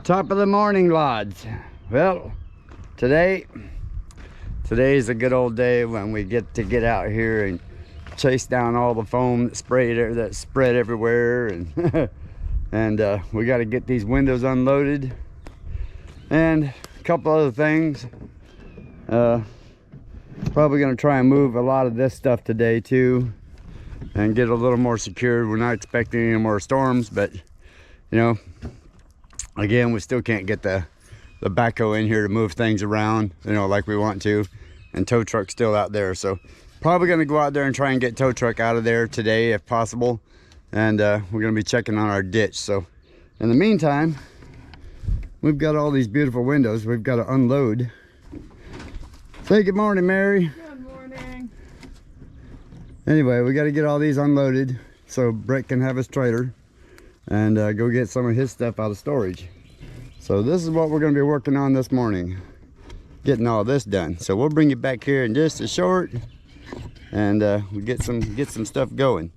Top of the morning, lads. Well, today's a good old day when we get out here and chase down all the foam that spread everywhere, and and we got to get these windows unloaded and a couple other things. Probably gonna try and move a lot of this stuff today too and get a little more secured. We're not expecting any more storms, but you know, again, we still can't get the backhoe in here to move things around, you know, like we want to, and tow truck's still out there. So probably gonna go out there and try and get tow truck out of there today if possible, and we're gonna be checking on our ditch. So in the meantime, we've got all these beautiful windows we've got to unload. Say good morning, Mary. Good morning. Anyway, we got to get all these unloaded so Brett can have his trailer and go get some of his stuff out of storage. So this is what we're going to be working on this morning, getting all this done. So we'll bring you back here in just a short, and we'll get some stuff going.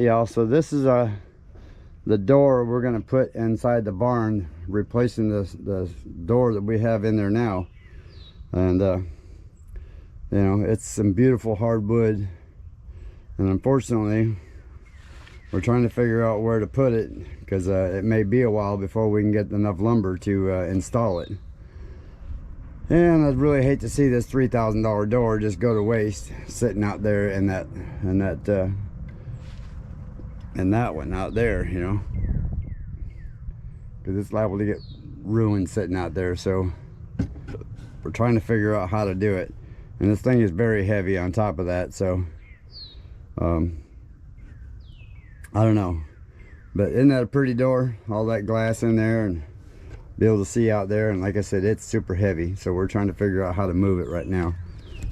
Y'all, so this is the door we're going to put inside the barn, replacing the door that we have in there now. And you know, it's some beautiful hardwood, and unfortunately we're trying to figure out where to put it, because it may be a while before we can get enough lumber to install it. And I'd really hate to see this $3,000 door just go to waste sitting out there in that one out there, you know, because it's liable to get ruined sitting out there. So we're trying to figure out how to do it, and this thing is very heavy on top of that. So I don't know, but isn't that a pretty door, all that glass in there, and be able to see out there? And like I said, it's super heavy, so we're trying to figure out how to move it right now.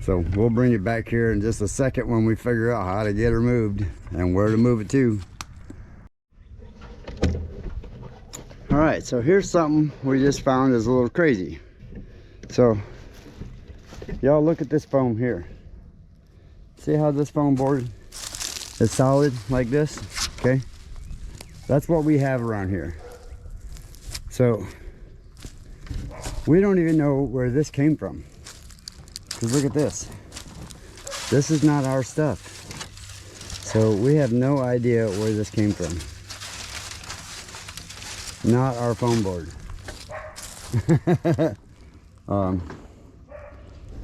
So we'll bring you back here in just a second when we figure out how to get her moved and where to move it to. All right, so here's something we just found is a little crazy. So y'all look at this foam here. See how this foam board is solid like this? Okay, that's what we have around here. So we don't even know where this came from. Because look at this. This is not our stuff. So we have no idea where this came from. Not our foam board.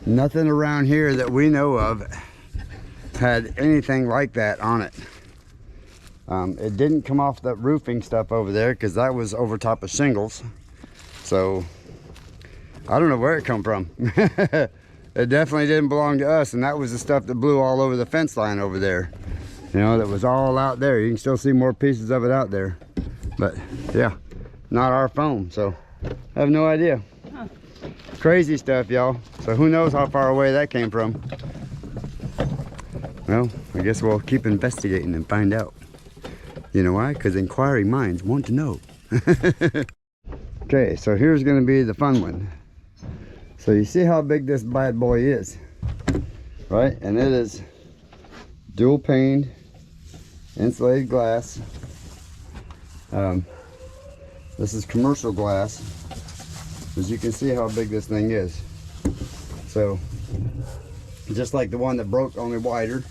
Nothing around here that we know of had anything like that on it. It didn't come off that roofing stuff over there, because that was over top of shingles. So I don't know where it come from. It definitely didn't belong to us, and that was the stuff that blew all over the fence line over there. You know, that was all out there. You can still see more pieces of it out there. But yeah, not our foam, so I have no idea. Huh. Crazy stuff, y'all. So who knows how far away that came from. Well, I guess we'll keep investigating and find out. You know why? Because inquiring minds want to know. Okay, so here's going to be the fun one. So you see how big this bad boy is, right? And it is dual paned insulated glass. This is commercial glass. As you can see how big this thing is. So, just like the one that broke, only wider.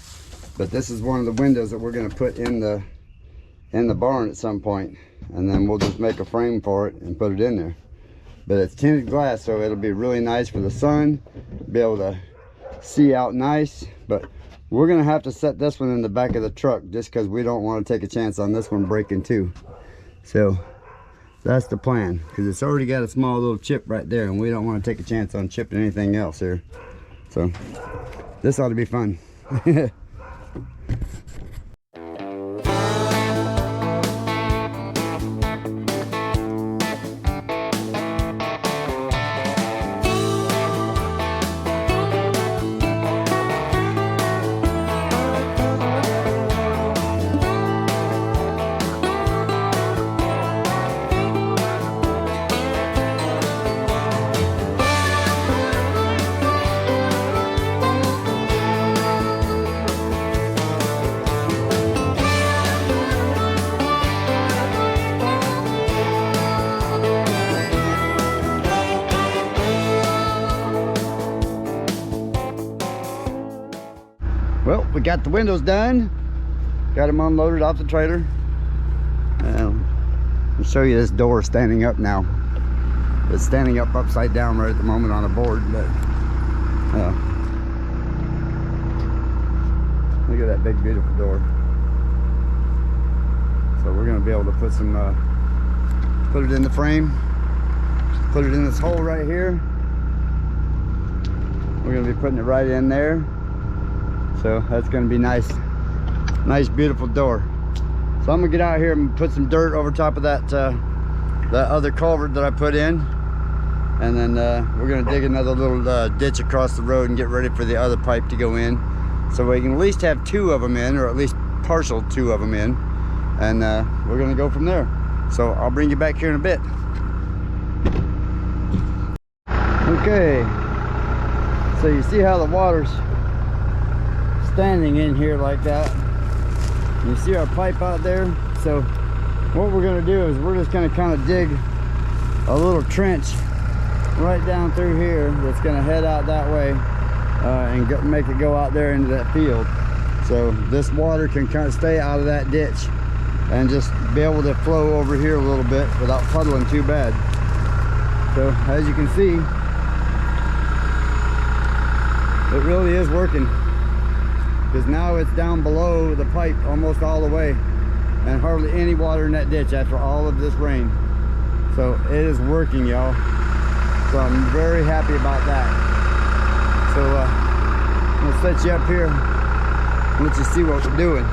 But this is one of the windows that we're going to put in the barn at some point, and then we'll just make a frame for it and put it in there. But it's tinted glass, so it'll be really nice for the sun, be able to see out nice. But we're going to have to set this one in the back of the truck just because we don't want to take a chance on this one breaking too. So that's the plan, because it's already got a small little chip right there, and we don't want to take a chance on chipping anything else here. So this ought to be fun. Well, we got the windows done, got them unloaded off the trailer. I'll show you this door standing up now. It's standing up upside down right at the moment on a board, but look at that big beautiful door. So we're going to be able to put some, put it in the frame, put it in this hole right here. We're going to be putting it right in there. So that's going to be nice beautiful door. So I'm gonna get out here and put some dirt over top of that that other culvert that I put in, and then we're gonna dig another little ditch across the road and get ready for the other pipe to go in, so we can at least have 2 of them in, or at least partial 2 of them in, and we're gonna go from there. So I'll bring you back here in a bit. Okay, so you see how the water's standing in here like that. You see our pipe out there. So what we're going to do is we're just going to kind of dig a little trench right down through here that's going to head out that way and make it go out there into that field, so this water can kind of stay out of that ditch and just be able to flow over here a little bit without puddling too bad. So as you can see, it really is working, because now it's down below the pipe almost all the way, and hardly any water in that ditch after all of this rain. So it is working, y'all. So I'm very happy about that. So I'm gonna set you up here and let you see what we're doing.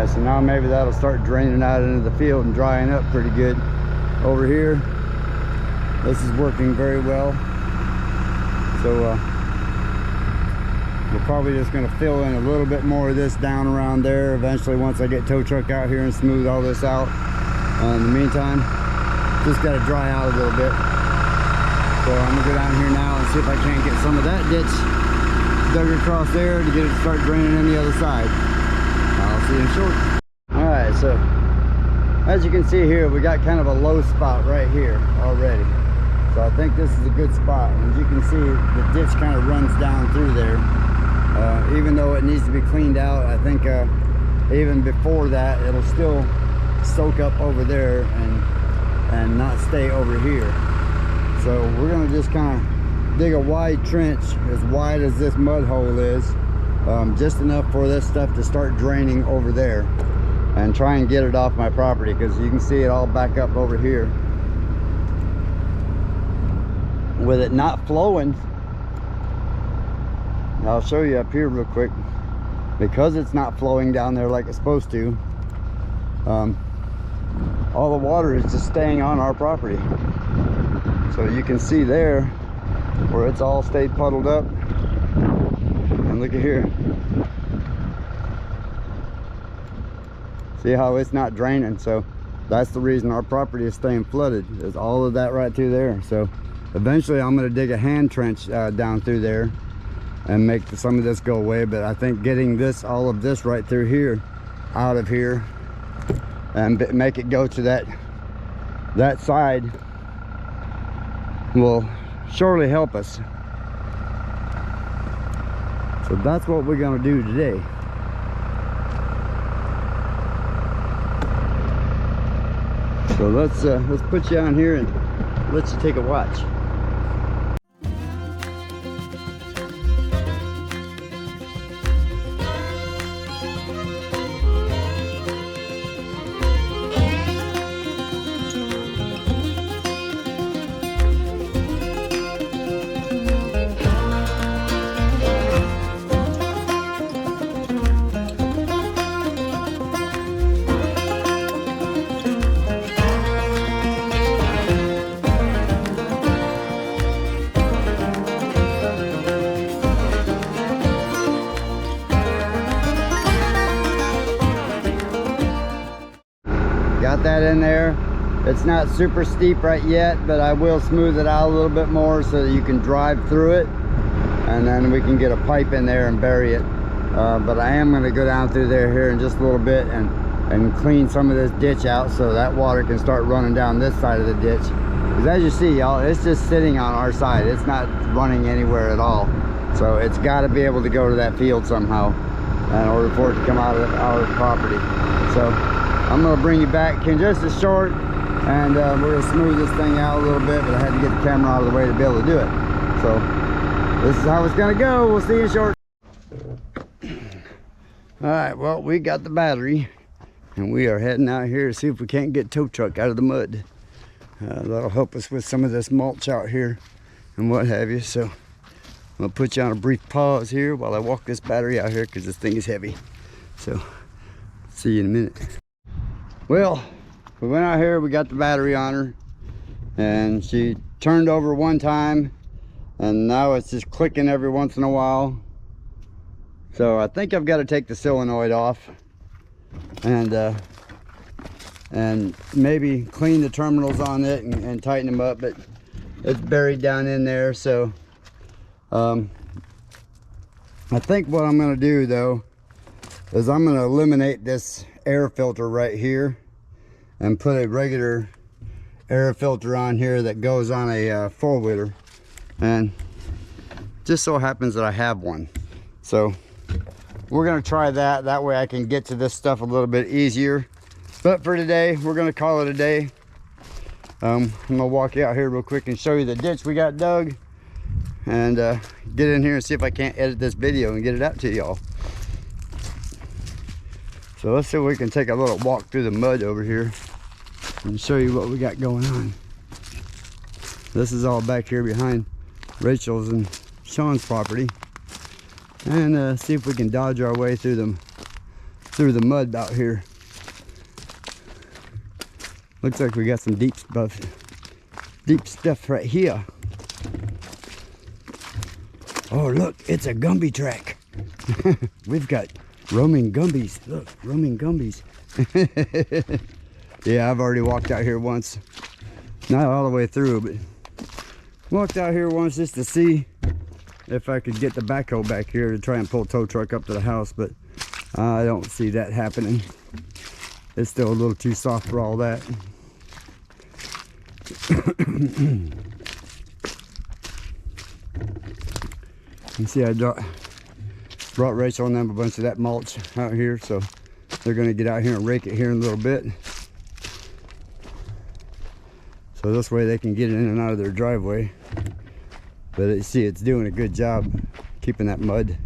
So now maybe that'll start draining out into the field and drying up pretty good. Over here, this is working very well. So we're probably just going to fill in a little bit more of this down around there eventually, once I get tow truck out here and smooth all this out. In the meantime, just got to dry out a little bit. So I'm going to go down here now and see if I can't get some of that ditch dug across there to get it to start draining in the other side. I'll see you in short. All right, so as you can see here, we got kind of a low spot right here already. So I think this is a good spot. And as you can see, the ditch kind of runs down through there. Even though it needs to be cleaned out, I think even before that, it'll still soak up over there and not stay over here. So we're gonna just kind of dig a wide trench, as wide as this mud hole is. Just enough for this stuff to start draining over there, and try and get it off my property, because you can see it all back up over here. With it not flowing, I'll show you up here real quick, because it's not flowing down there like it's supposed to. all the water is just staying on our property. So you can see there where it's all stayed puddled up. And look at here. See how it's not draining? So that's the reason our property is staying flooded, is all of that right through there. So eventually I'm going to dig a hand trench down through there and make some of this go away. But I think getting this, all of this right through here, out of here, and make it go to that side will surely help us. So that's what we're going to do today. So let's put you on here and let you take a watch. Got that in there. It's not super steep right yet, but I will smooth it out a little bit more so that you can drive through it, and then we can get a pipe in there and bury it. But I am going to go down through there here in just a little bit and clean some of this ditch out so that water can start running down this side of the ditch. Because as you see, y'all, it's just sitting on our side. It's not running anywhere at all. So it's got to be able to go to that field somehow in order for it to come out of our property. So I'm going to bring you back in just a short, and we're going to smooth this thing out a little bit, but I had to get the camera out of the way to be able to do it. So this is how it's going to go. We'll see you in short. All right, well, we got the battery, and we are heading out here to see if we can't get tow truck out of the mud. That'll help us with some of this mulch out here and what have you. So I'm going to put you on a brief pause here while I walk this battery out here, because this thing is heavy. So see you in a minute. Well, we went out here, we got the battery on her, and she turned over one time, and now it's just clicking every once in a while. So I think I've got to take the solenoid off and maybe clean the terminals on it and tighten them up, but it's buried down in there. So I think what I'm going to do though is I'm going to eliminate this air filter right here and put a regular air filter on here that goes on a four-wheeler, and just so happens that I have one. So we're going to try that way I can get to this stuff a little bit easier. But for today, we're going to call it a day. I'm going to walk you out here real quick and show you the ditch we got dug, and get in here and see if I can't edit this video and get it out to y'all. So let's see if we can take a little walk through the mud over here and show you what we got going on. This is all back here behind Rachel's and Sean's property, and see if we can dodge our way through the mud out here. Looks like we got some deep stuff right here. Oh look, it's a Gumby track. We've got roaming Gumbies. Look, roaming Gumbies. Yeah, I've already walked out here once. Not all the way through, but walked out here once just to see if I could get the backhoe back here to try and pull a tow truck up to the house, but I don't see that happening. It's still a little too soft for all that. You see, I brought Rachel and them a bunch of that mulch out here, so they're going to get out here and rake it here in a little bit, so this way they can get it in and out of their driveway. But you see, it's doing a good job keeping that mud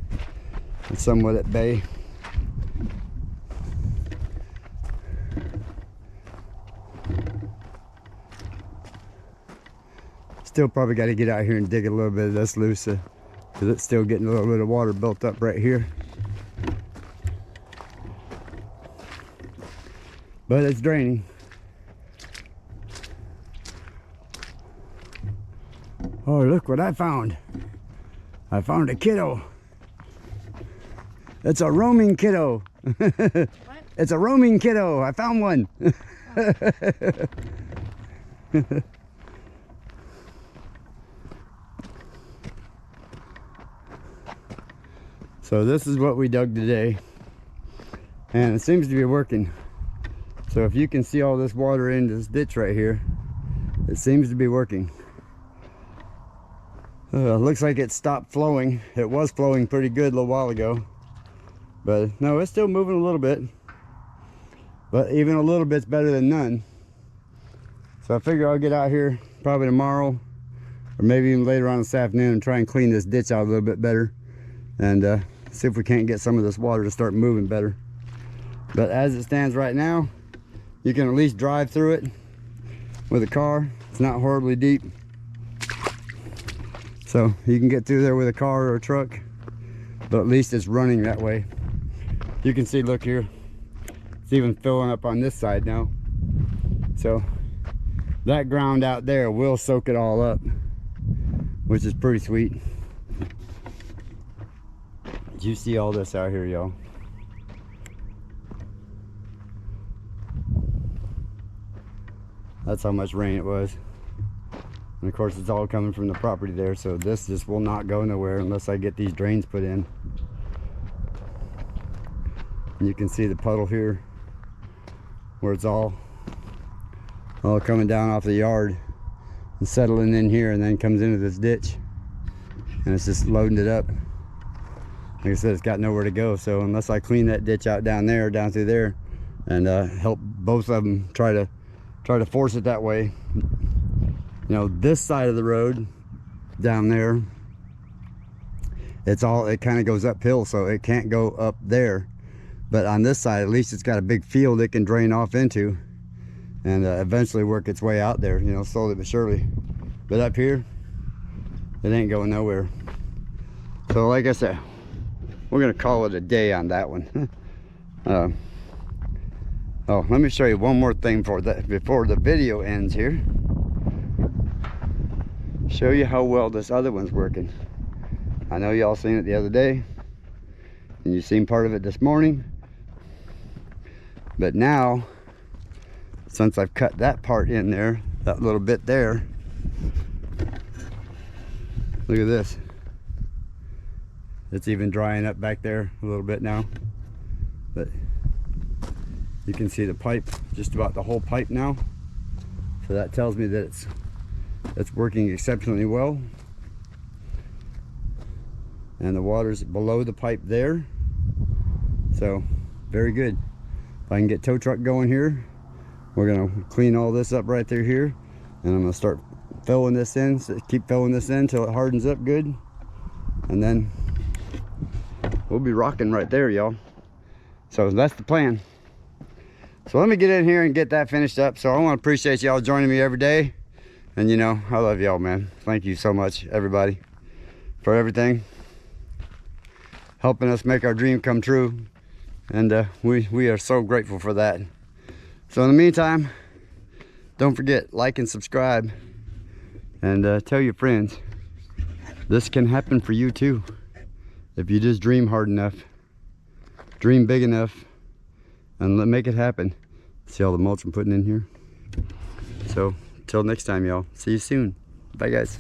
somewhat at bay. Still probably got to get out here and dig a little bit of this loose, because it's still getting a little bit of water built up right here. But it's draining. Oh, look what I found. I found a kiddo. It's a roaming kiddo. What? It's a roaming kiddo. I found one. So this is what we dug today, and it seems to be working. So if you can see all this water in this ditch right here, it seems to be working. Looks like it stopped flowing. It was flowing pretty good a little while ago, but no, it's still moving a little bit. But even a little bit's better than none. So I figure I'll get out here probably tomorrow, or maybe even later on this afternoon, and try and clean this ditch out a little bit better, and see if we can't get some of this water to start moving better. But as it stands right now, you can at least drive through it with a car. It's not horribly deep, so you can get through there with a car or a truck, but at least it's running that way. You can see, look here, it's even filling up on this side now. So that ground out there will soak it all up, which is pretty sweet. You see all this out here, y'all. That's how much rain it was. And of course it's all coming from the property there, so this just will not go nowhere unless I get these drains put in. And you can see the puddle here where it's all coming down off the yard and settling in here, and then comes into this ditch, and it's just loading it up. Like I said, it's got nowhere to go, so unless I clean that ditch out down there, down through there, and help both of them try to force it that way. You know, this side of the road down there, it kind of goes uphill, so it can't go up there. But on this side, at least it's got a big field it can drain off into, and eventually work its way out there, you know, slowly but surely. But up here, it ain't going nowhere. So like I said, we're gonna call it a day on that one. Oh, let me show you one more thing before the video ends here. Show you how well this other one's working. I know y'all seen it the other day, and you seen part of it this morning. But now, since I've cut that part in there, that little bit there, look at this. It's even drying up back there a little bit now. But you can see the pipe, just about the whole pipe now. So that tells me that it's working exceptionally well. And the water's below the pipe there. So, very good. If I can get tow truck going here, we're gonna clean all this up right through here, and I'm gonna start filling this in, so keep filling this in till it hardens up good, and then we'll be rocking right there, y'all. So that's the plan. So let me get in here and get that finished up. So I want to appreciate y'all joining me every day, and you know, I love y'all, man. Thank you so much, everybody, for everything, helping us make our dream come true, and we are so grateful for that. So in the meantime, don't forget, like and subscribe, and tell your friends this can happen for you too, if you just dream hard enough, dream big enough, and make it happen. See all the mulch I'm putting in here? So till next time, y'all, see you soon. Bye guys.